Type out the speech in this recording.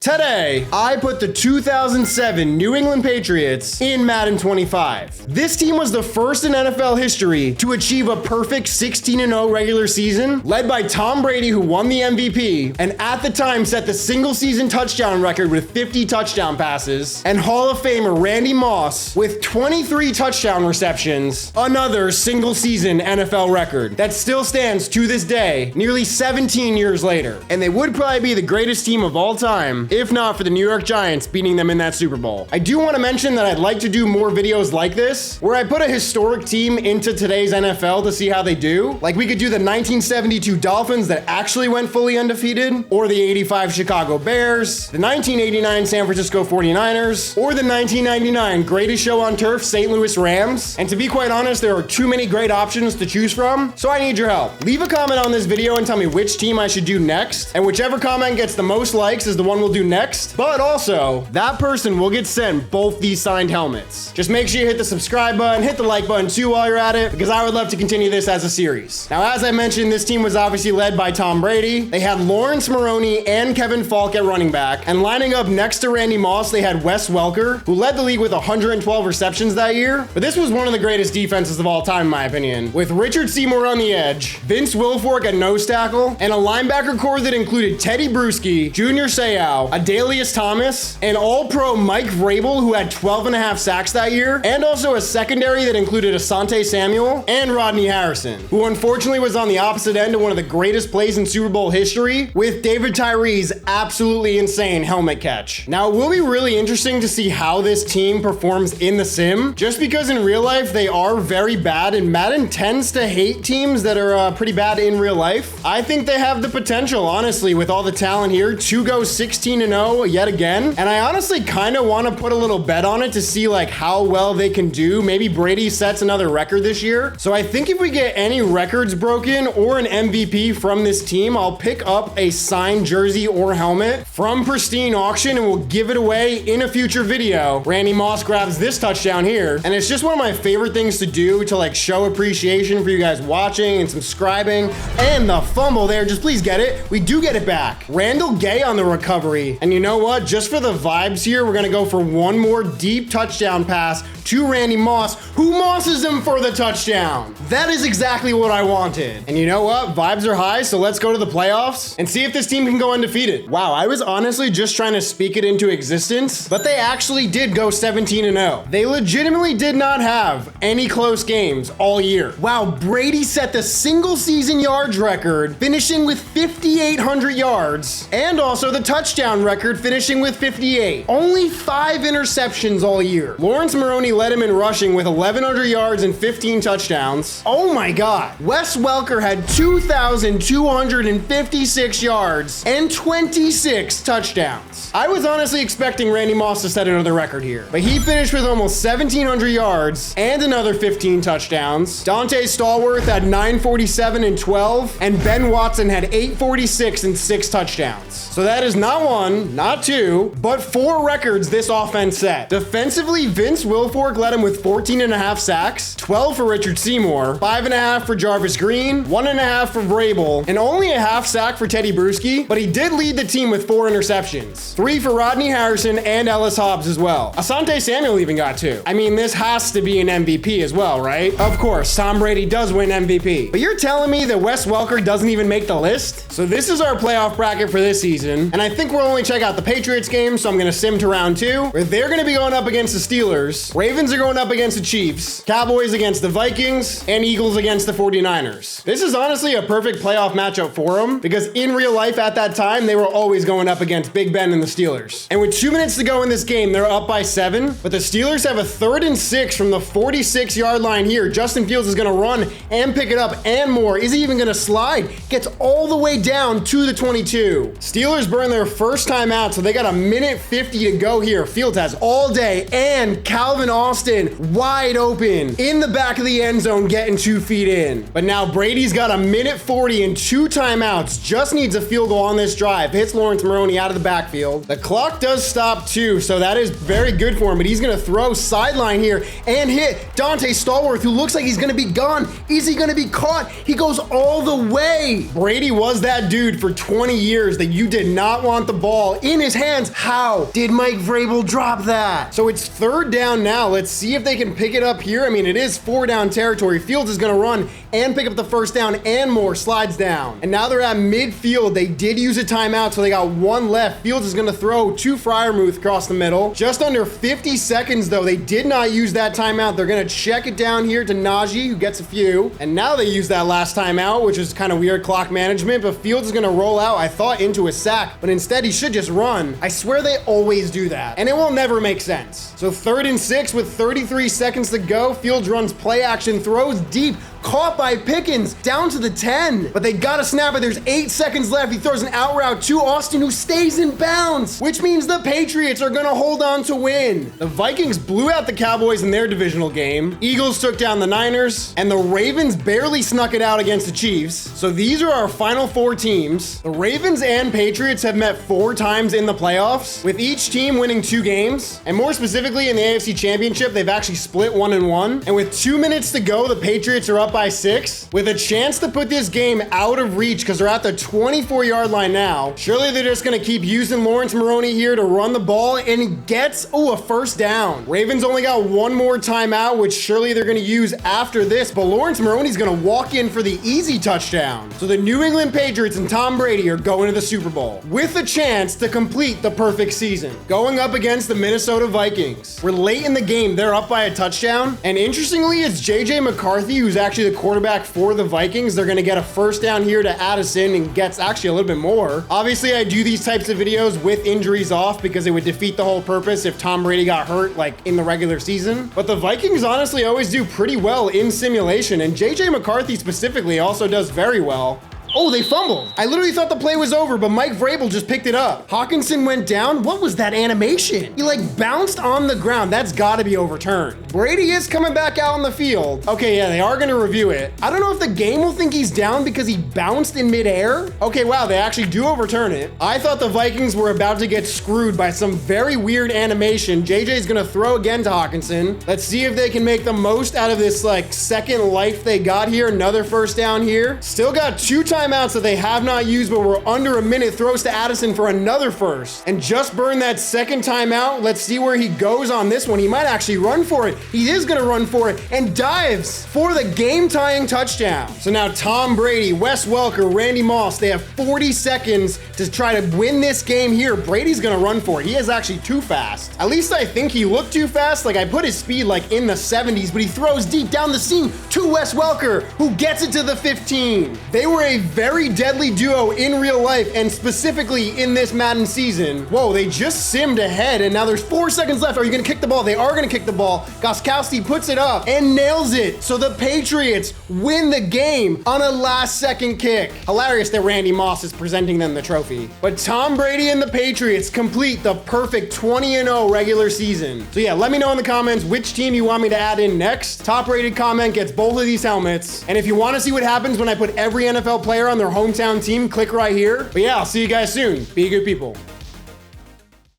Today, I put the 2007 New England Patriots in Madden 25. This team was the first in NFL history to achieve a perfect 16-0 regular season, led by Tom Brady, who won the MVP, and at the time set the single-season touchdown record with 50 touchdown passes, and Hall of Famer Randy Moss with 23 touchdown receptions, another single-season NFL record that still stands to this day, nearly 17 years later. And they would probably be the greatest team of all time, if not for the New York Giants beating them in that Super Bowl. I do want to mention that I'd like to do more videos like this, where I put a historic team into today's NFL to see how they do. Like we could do the 1972 Dolphins that actually went fully undefeated, or the 85 Chicago Bears, the 1989 San Francisco 49ers, or the 1999 Greatest Show on Turf St. Louis Rams. And to be quite honest, there are too many great options to choose from, so I need your help. Leave a comment on this video and tell me which team I should do next, and whichever comment gets the most likes is the one we'll do next. But also, that person will get sent both these signed helmets. Just make sure you hit the subscribe button, hit the like button too while you're at it, because I would love to continue this as a series. Now, as I mentioned, this team was obviously led by Tom Brady. They had Lawrence Maroney and Kevin Falk at running back, and lining up next to Randy Moss, they had Wes Welker, who led the league with 112 receptions that year. But this was one of the greatest defenses of all time, in my opinion, with Richard Seymour on the edge, Vince Wilfork at nose tackle, and a linebacker core that included Teddy Bruschi, Junior Seau, Adalius Thomas, and All-Pro Mike Vrabel, who had 12.5 sacks that year, and also a secondary that included Asante Samuel and Rodney Harrison, who unfortunately was on the opposite end of one of the greatest plays in Super Bowl history with David Tyree's absolutely insane helmet catch. Now, it will be really interesting to see how this team performs in the sim, just because in real life they are very bad, and Madden tends to hate teams that are pretty bad in real life. I think they have the potential, honestly, with all the talent here, to go 16-0 yet again, and I honestly kind of want to put a little bet on it to see like how well they can do. Maybe Brady sets another record this year. So I think if we get any records broken or an MVP from this team, I'll pick up a signed jersey or helmet from Pristine Auction and we'll give it away in a future video. Randy Moss grabs this touchdown here, and it's just one of my favorite things to do to like show appreciation for you guys watching and subscribing. And the fumble there, just please get it. We do get it back. Randall Gay on the recovery. And you know what? Just for the vibes here, we're gonna go for one more deep touchdown pass to Randy Moss, who mosses him for the touchdown. That is exactly what I wanted. And you know what? Vibes are high, so let's go to the playoffs and see if this team can go undefeated. Wow, I was honestly just trying to speak it into existence, but they actually did go 17-0. They legitimately did not have any close games all year. Wow, Brady set the single season yards record, finishing with 5,800 yards, and also the touchdown record, finishing with 58. Only 5 interceptions all year. Lawrence Maroney led him in rushing with 1,100 yards and 15 touchdowns. Oh my God. Wes Welker had 2,256 yards and 26 touchdowns. I was honestly expecting Randy Moss to set another record here, but he finished with almost 1,700 yards and another 15 touchdowns. Dante Stallworth had 947 and 12, and Ben Watson had 846 and 6 touchdowns. So that is not one, not two, but 4 records this offense set. Defensively, Vince Wilfork led him with 14.5 sacks, 12 for Richard Seymour, 5.5 for Jarvis Green, 1.5 for Vrabel, and only a half sack for Teddy Bruschi, but he did lead the team with 4 interceptions, 3 for Rodney Harrison and Ellis Hobbs as well. Asante Samuel even got 2. I mean, this has to be an MVP as well, right? Of course, Tom Brady does win MVP, but you're telling me that Wes Welker doesn't even make the list? So this is our playoff bracket for this season, and I think we'll only check out the Patriots game, so I'm gonna sim to round 2, where they're gonna be going up against the Steelers, Ravens are going up against the Chiefs, Cowboys against the Vikings, and Eagles against the 49ers. This is honestly a perfect playoff matchup for them, because in real life at that time, they were always going up against Big Ben and the Steelers. And with 2 minutes to go in this game, they're up by 7, but the Steelers have a 3rd and 6 from the 46-yard line here. Justin Fields is gonna run and pick it up and more. Is he even gonna slide? Gets all the way down to the 22. Steelers burn their first time out, so they got a minute 50 to go here. Fields has all day, and Calvin Austin wide open in the back of the end zone, getting 2 feet in. But now Brady's got a minute 40 and 2 timeouts, just needs a field goal on this drive, hits Lawrence Maroney out of the backfield. The clock does stop too, so that is very good for him, but he's gonna throw sideline here and hit Dante Stallworth, who looks like he's gonna be gone. Is he gonna be caught? He goes all the way. Brady was that dude for 20 years that you did not want the ball ball in his hands. How did Mike Vrabel drop that? So it's 3rd down now. Let's see if they can pick it up here. I mean, it is 4 down territory. Fields is going to run and pick up the 1st down and more. Slides down. And now they're at midfield. They did use a timeout, so they got 1 left. Fields is going to throw to Freiermuth across the middle. Just under 50 seconds, though. They did not use that timeout. They're going to check it down here to Najee, who gets a few. And now they use that last timeout, which is kind of weird clock management, but Fields is going to roll out, I thought, into a sack, but instead he should just run. I swear they always do that, and it will never make sense. So 3rd and 6 with 33 seconds to go. Fields runs play action, throws deep, caught by Pickens down to the 10, but they gotta snap it. There's 8 seconds left. He throws an out route to Austin, who stays in bounds, which means the Patriots are gonna hold on to win. The Vikings blew out the Cowboys in their divisional game. Eagles took down the Niners, and the Ravens barely snuck it out against the Chiefs. So these are our final 4 teams. The Ravens and Patriots have met 4 times in the playoffs, with each team winning 2 games, and more specifically in the AFC Championship, they've actually split 1-1. And with 2 minutes to go, the Patriots are up by 6, with a chance to put this game out of reach because they're at the 24-yard line now. Surely they're just going to keep using Lawrence Maroney here to run the ball, and he gets, a 1st down. Ravens only got 1 more timeout, which surely they're going to use after this, but Lawrence Maroney's going to walk in for the easy touchdown. So the New England Patriots and Tom Brady are going to the Super Bowl with a chance to complete the perfect season, going up against the Minnesota Vikings. We're late in the game. They're up by a touchdown, and interestingly, it's JJ McCarthy who's actually the quarterback for the Vikings. They're going to get a 1st down here to Addison and gets actually a little bit more. Obviously, I do these types of videos with injuries off because it would defeat the whole purpose if Tom Brady got hurt like in the regular season. But the Vikings honestly always do pretty well in simulation, and JJ McCarthy specifically also does very well. Oh, they fumbled. I literally thought the play was over, but Mike Vrabel just picked it up. Hawkinson went down. What was that animation? He like bounced on the ground. That's gotta be overturned. Brady is coming back out on the field. Okay, yeah, they are gonna review it. I don't know if the game will think he's down because he bounced in midair. Okay, wow, they actually do overturn it. I thought the Vikings were about to get screwed by some very weird animation. JJ's gonna throw again to Hawkinson. Let's see if they can make the most out of this like second life they got here. Another 1st down here. Still got 2 timeouts that they have not used, but we're under a minute. Throws to Addison for another 1st and just burned that 2nd timeout. Let's see where he goes on this one. He might actually run for it. He is going to run for it and dives for the game-tying touchdown. So now Tom Brady, Wes Welker, Randy Moss, they have 40 seconds to try to win this game here. Brady's going to run for it. He is actually too fast. At least I think he looked too fast. Like I put his speed like in the 70s, but he throws deep down the seam to Wes Welker, who gets it to the 15. They were a very deadly duo in real life, and specifically in this Madden season. Whoa, they just simmed ahead, and now there's 4 seconds left. Are you going to kick the ball? They are going to kick the ball. Gostkowski puts it up and nails it. So the Patriots win the game on a last-second kick. Hilarious that Randy Moss is presenting them the trophy. But Tom Brady and the Patriots complete the perfect 20-0 regular season. So yeah, let me know in the comments which team you want me to add in next. Top-rated comment gets both of these helmets. And if you want to see what happens when I put every NFL player on their hometown team, click right here. But yeah, I'll see you guys soon. Be good people.